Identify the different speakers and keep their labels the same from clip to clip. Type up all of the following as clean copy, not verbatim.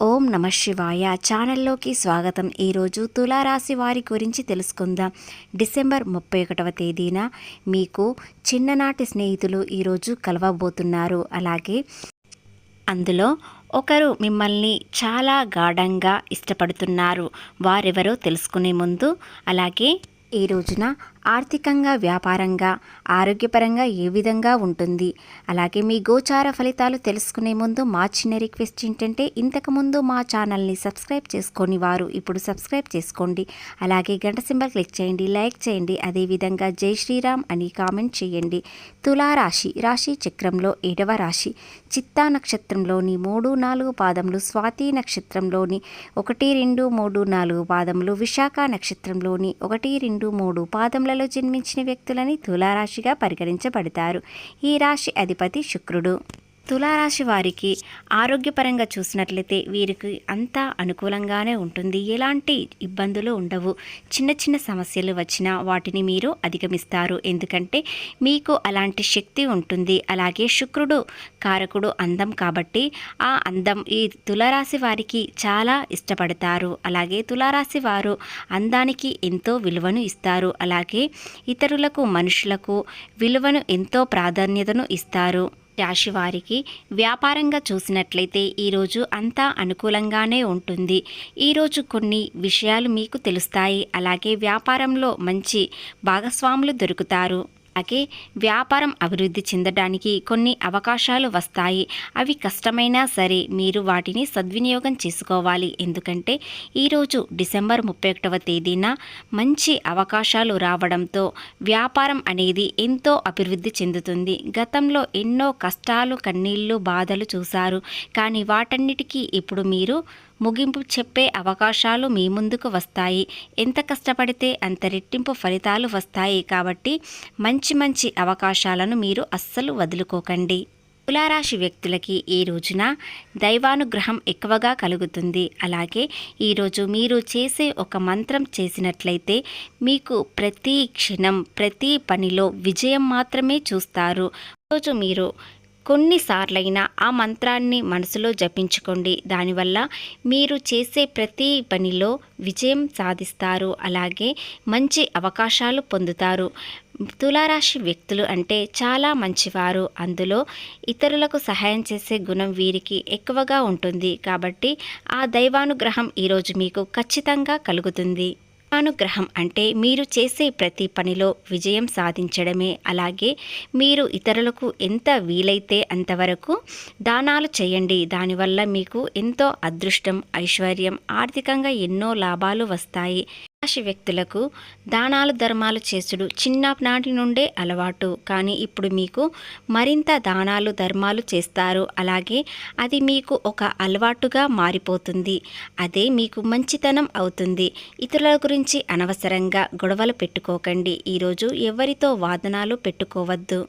Speaker 1: ఓం నమ శివాయ ఛానల్లోకి స్వాగతం. ఈరోజు తులారాశి వారి గురించి తెలుసుకుందాం. డిసెంబర్ 31వ తేదీన మీకు చిన్ననాటి స్నేహితులు ఈరోజు కలవబోతున్నారు. అలాగే అందులో ఒకరు మిమ్మల్ని చాలా గాఢంగా ఇష్టపడుతున్నారు. వారెవరో తెలుసుకునే ముందు అలాగే ఈ రోజున ఆర్థికంగా, వ్యాపారంగా, ఆరోగ్యపరంగా ఏ విధంగా ఉంటుంది, అలాగే మీ గోచార ఫలితాలు తెలుసుకునే ముందు మా చిన్న రిక్వెస్ట్ ఏంటంటే, ఇంతకుముందు మా ఛానల్ని సబ్స్క్రైబ్ చేసుకొని వారు ఇప్పుడు సబ్స్క్రైబ్ చేసుకోండి. అలాగే గంట సింబల్ క్లిక్ చేయండి, లైక్ చేయండి. అదేవిధంగా జై శ్రీరామ్ అని కామెంట్ చేయండి. తులారాశి రాశి చక్రంలో 7వ రాశి. చిత్తా నక్షత్రంలోని 3, 4 పాదములు, స్వాతి నక్షత్రంలోని 1, 2, 3, 4 పాదములు, విశాఖ నక్షత్రంలోని 1, 2, 3 పాదముల జన్మించిన వ్యక్తులని తులారాశిగా పరిగణించబడతారు. ఈ రాశి అధిపతి శుక్రుడు. తులారాశి వారికి ఆరోగ్యపరంగా చూసినట్లయితే వీరికి అంతా అనుకూలంగానే ఉంటుంది. ఎలాంటి ఇబ్బందులు ఉండవు. చిన్న చిన్న సమస్యలు వచ్చినా వాటిని మీరు అధిగమిస్తారు. ఎందుకంటే మీకు అలాంటి శక్తి ఉంటుంది. అలాగే శుక్రుడు కారకుడు అందం కాబట్టి ఆ అందం ఈ తులారాశి వారికి చాలా ఇష్టపడతారు. అలాగే తులారాశి వారు అందానికి ఎంతో విలువను ఇస్తారు. అలాగే ఇతరులకు, మనుషులకు విలువను ఎంతో ప్రాధాన్యతను ఇస్తారు. రాశి వారికి వ్యాపారంగా చూసినట్లయితే ఈరోజు అంతా అనుకూలంగానే ఉంటుంది. ఈరోజు కొన్ని విషయాలు మీకు తెలుస్తాయి. అలాగే వ్యాపారంలో మంచి భాగస్వాములు దొరుకుతారు. అలాగే వ్యాపారం అభివృద్ధి చెందడానికి కొన్ని అవకాశాలు వస్తాయి. అవి కష్టమైనా సరే మీరు వాటిని సద్వినియోగం చేసుకోవాలి. ఎందుకంటే ఈరోజు డిసెంబర్ 31వ తేదీన మంచి అవకాశాలు రావడంతో వ్యాపారం అనేది ఎంతో అభివృద్ధి చెందుతుంది. గతంలో ఎన్నో కష్టాలు, కన్నీళ్లు, బాధలు చూశారు. కానీ వాటన్నిటికీ ఇప్పుడు మీరు ముగింపు చెప్పే అవకాశాలు మీ ముందుకు వస్తాయి. ఎంత కష్టపడితే అంత రెట్టింపు ఫలితాలు వస్తాయి. కాబట్టి మంచి అవకాశాలను మీరు అస్సలు వదులుకోకండి. తులారాశి వ్యక్తులకి ఈ రోజున దైవానుగ్రహం ఎక్కువగా కలుగుతుంది. అలాగే ఈరోజు మీరు చేసే ఒక మంత్రం చేసినట్లయితే మీకు ప్రతి క్షణం, ప్రతి పనిలో విజయం మాత్రమే చూస్తారు. ఈరోజు మీరు కొన్నిసార్లైనా ఆ మంత్రాన్ని మనసులో జపించుకోండి. దానివల్ల మీరు చేసే ప్రతి పనిలో విజయం సాధిస్తారు. అలాగే మంచి అవకాశాలు పొందుతారు. తులారాశి వ్యక్తులు అంటే చాలా మంచివారు. అందులో ఇతరులకు సహాయం చేసే గుణం వీరికి ఎక్కువగా ఉంటుంది. కాబట్టి ఆ దైవానుగ్రహం ఈరోజు మీకు ఖచ్చితంగా కలుగుతుంది. అనుగ్రహం అంటే మీరు చేసే ప్రతి పనిలో విజయం సాధించడమే. అలాగే మీరు ఇతరులకు ఎంత వీలైతే అంతవరకు దానాలు చేయండి. దానివల్ల మీకు ఎంతో అదృష్టం, ఐశ్వర్యం, ఆర్థికంగా ఎన్నో లాభాలు వస్తాయి. రాశి వ్యక్తులకు దానాలు, ధర్మాలు చేసుడు చిన్ననాటి నుండే అలవాటు. కానీ ఇప్పుడు మీకు మరింత దానాలు, ధర్మాలు చేస్తారు. అలాగే అది మీకు ఒక అలవాటుగా మారిపోతుంది. అదే మీకు మంచితనం అవుతుంది. ఇతరుల గురించి అనవసరంగా గొడవలు పెట్టుకోకండి. ఈరోజు ఎవరితో వాదనలు పెట్టుకోవద్దు.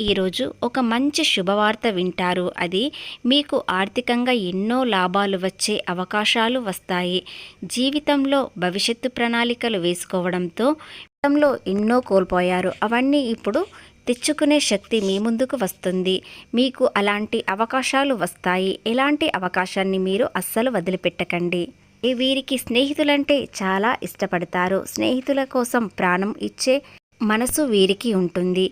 Speaker 1: ఈరోజు ఒక మంచి శుభవార్త వింటారు. అది మీకు ఆర్థికంగా ఎన్నో లాభాలు వచ్చే అవకాశాలు వస్తాయి. జీవితంలో భవిష్యత్తు ప్రణాళికలు వేసుకోవడంతో గతంలో ఎన్నో కోల్పోయారు. అవన్నీ ఇప్పుడు తెచ్చుకునే శక్తి మీ ముందుకు వస్తుంది. మీకు అలాంటి అవకాశాలు వస్తాయి. ఎలాంటి అవకాశాన్ని మీరు అస్సలు వదిలిపెట్టకండి. వీరికి స్నేహితులంటే చాలా ఇష్టపడతారు. స్నేహితుల కోసం ప్రాణం ఇచ్చే మనసు వీరికి ఉంటుంది.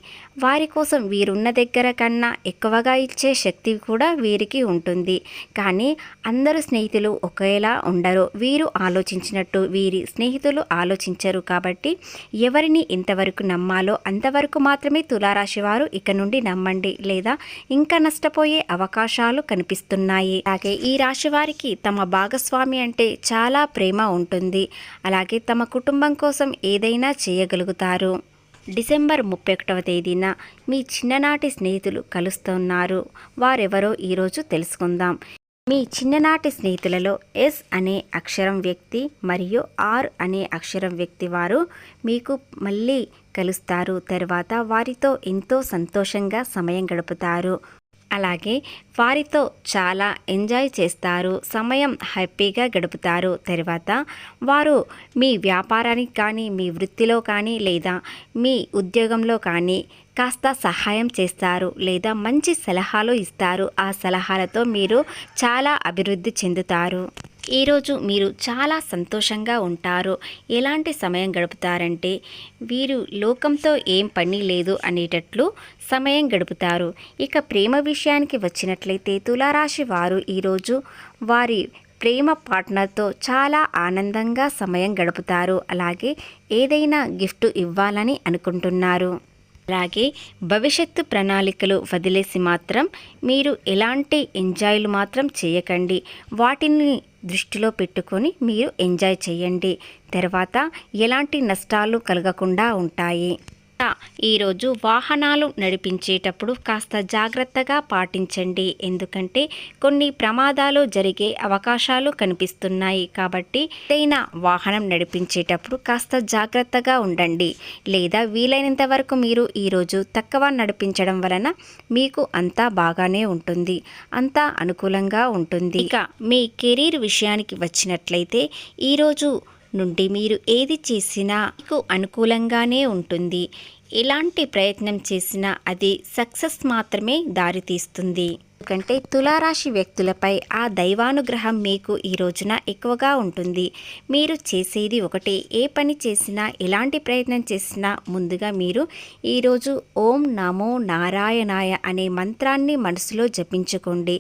Speaker 1: వారి కోసం వీరున్న దగ్గర కన్నా ఎక్కువగా ఇచ్చే శక్తి కూడా వీరికి ఉంటుంది. కానీ అందరూ స్నేహితులు ఒకేలా ఉండరు. వీరు ఆలోచించినట్టు వీరి స్నేహితులు ఆలోచించరు. కాబట్టి ఎవరిని ఎంతవరకు నమ్మాలో అంతవరకు మాత్రమే తులారాశి వారు ఇక నుండి నమ్మండి, లేదా ఇంకా నష్టపోయే అవకాశాలు కనిపిస్తున్నాయి. అలాగే ఈ రాశి వారికి తమ భాగస్వామి అంటే చాలా ప్రేమ ఉంటుంది. అలాగే తమ కుటుంబం కోసం ఏదైనా చేయగలుగుతారు. డిసెంబర్ 31వ తేదీన మీ చిన్ననాటి స్నేహితులు కలుస్తున్నారు. వారెవరో ఈరోజు తెలుసుకుందాం. మీ చిన్ననాటి స్నేహితులలో ఎస్ అనే అక్షరం వ్యక్తి మరియు ఆర్ అనే అక్షరం వ్యక్తి వారు మీకు మళ్ళీ కలుస్తారు. తర్వాత వారితో ఎంతో సంతోషంగా సమయం గడుపుతారు. అలాగే వారితో చాలా ఎంజాయ్ చేస్తారు. సమయం హ్యాపీగా గడుపుతారు. తర్వాత వారు మీ వ్యాపారానికి కానీ, మీ వృత్తిలో కానీ, లేదా మీ ఉద్యోగంలో కానీ కాస్త సహాయం చేస్తారు లేదా మంచి సలహాలు ఇస్తారు. ఆ సలహాలతో మీరు చాలా అభివృద్ధి చెందుతారు. ఈరోజు మీరు చాలా సంతోషంగా ఉంటారు. ఎలాంటి సమయం గడుపుతారంటే వీరు లోకంతో ఏం పని లేదు అనేటట్లు సమయం గడుపుతారు. ఇక ప్రేమ విషయానికి వచ్చినట్లయితే తులారాశి వారు ఈరోజు వారి ప్రేమ పార్ట్నర్తో చాలా ఆనందంగా సమయం గడుపుతారు. అలాగే ఏదైనా గిఫ్ట్ ఇవ్వాలని అనుకుంటున్నారు. అలాగే భవిష్యత్తు ప్రణాళికలు వదిలేసి మాత్రం మీరు ఎలాంటి ఎంజాయ్లు మాత్రం చేయకండి. వాటిని దృష్టిలో పెట్టుకొని మీరు ఎంజాయ్ చేయండి. తర్వాత ఎలాంటి నష్టాలు కలగకుండా ఉంటాయి. ఈరోజు వాహనాలు నడిపించేటప్పుడు కాస్త జాగ్రత్తగా పాటించండి. ఎందుకంటే కొన్ని ప్రమాదాలు జరిగే అవకాశాలు కనిపిస్తున్నాయి. కాబట్టి ఏదైనా వాహనం నడిపించేటప్పుడు కాస్త జాగ్రత్తగా ఉండండి. లేదా వీలైనంత వరకు మీరు ఈరోజు తక్కువ నడిపించడం వలన మీకు అంతా బాగానే ఉంటుంది, అంతా అనుకూలంగా ఉంటుంది. ఇక మీ కెరీర్ విషయానికి వచ్చినట్లయితే ఈరోజు నుండి మీరు ఏది చేసినా మీకు అనుకూలంగానే ఉంటుంది. ఎలాంటి ప్రయత్నం చేసినా అది సక్సెస్ మాత్రమే దారితీస్తుంది. ఎందుకంటే తులారాశి వ్యక్తులపై ఆ దైవానుగ్రహం మీకు ఈ రోజున ఎక్కువగా ఉంటుంది. మీరు చేసేది ఒకటే, ఏ పని చేసినా ఎలాంటి ప్రయత్నం చేసినా ముందుగా మీరు ఈరోజు ఓం నమో నారాయణాయ అనే మంత్రాన్ని మనసులో జపించుకోండి.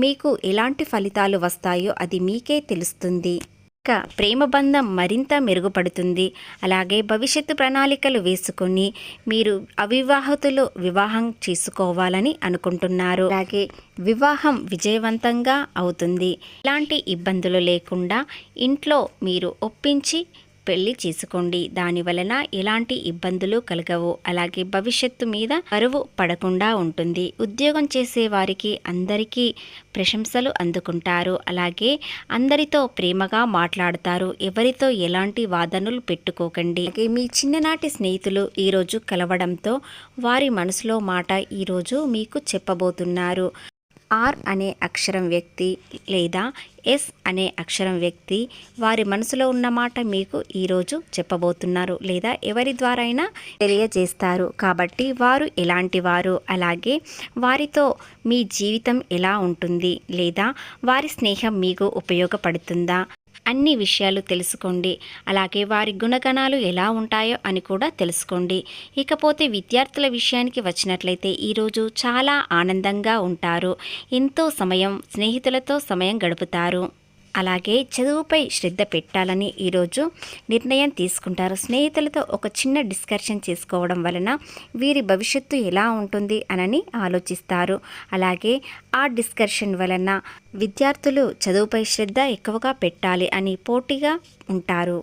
Speaker 1: మీకు ఎలాంటి ఫలితాలు వస్తాయో అది మీకే తెలుస్తుంది. ప్రేమ బంధం మరింత మెరుగుపడుతుంది. అలాగే భవిష్యత్తు ప్రణాళికలు వేసుకొని మీరు అవివాహితులు వివాహం చేసుకోవాలని అనుకుంటున్నారు. అలాగే వివాహం విజయవంతంగా అవుతుంది. ఎలాంటి ఇబ్బందులు లేకుండా ఇంట్లో మీరు ఒప్పించి పెళ్లి చేసుకోండి. దాని వలన ఎలాంటి ఇబ్బందులు కలగవు. అలాగే భవిష్యత్తు మీద బరువు పడకుండా ఉంటుంది. ఉద్యోగం చేసే వారికి అందరికీ ప్రశంసలు అందుకుంటారు. అలాగే అందరితో ప్రేమగా మాట్లాడతారు. ఎవరితో ఎలాంటి వాదనలు పెట్టుకోకండి. అలాగే మీ చిన్ననాటి స్నేహితులు ఈరోజు కలవడంతో వారి మనసులో మాట ఈరోజు మీకు చెప్పబోతున్నారు. ఆర్ అనే అక్షరం వ్యక్తి లేదా ఎస్ అనే అక్షరం వ్యక్తి వారి మనసులో ఉన్న మాట మీకు ఈరోజు చెప్పబోతున్నారు లేదా ఎవరి ద్వారా అయినా తెలియజేస్తారు. కాబట్టి వారు ఎలాంటి వారు, అలాగే వారితో మీ జీవితం ఎలా ఉంటుంది లేదా వారి స్నేహం మీకు ఉపయోగపడుతుందా అన్ని విషయాలు తెలుసుకోండి. అలాగే వారి గుణగణాలు ఎలా ఉంటాయో అని కూడా తెలుసుకోండి. ఇకపోతే విద్యార్థుల విషయానికి వచ్చినట్లయితే ఈరోజు చాలా ఆనందంగా ఉంటారు. ఎంతో సమయం స్నేహితులతో సమయం గడుపుతారు. అలాగే చదువుపై శ్రద్ధ పెట్టాలని ఈరోజు నిర్ణయం తీసుకుంటారు. స్నేహితులతో ఒక చిన్న డిస్కషన్ చేసుకోవడం వలన వీరి భవిష్యత్తు ఎలా ఉంటుంది అని ఆలోచిస్తారు. అలాగే ఆ డిస్కషన్ వలన విద్యార్థులు చదువుపై శ్రద్ధ ఎక్కువగా పెట్టాలి అని పోటీగా ఉంటారు.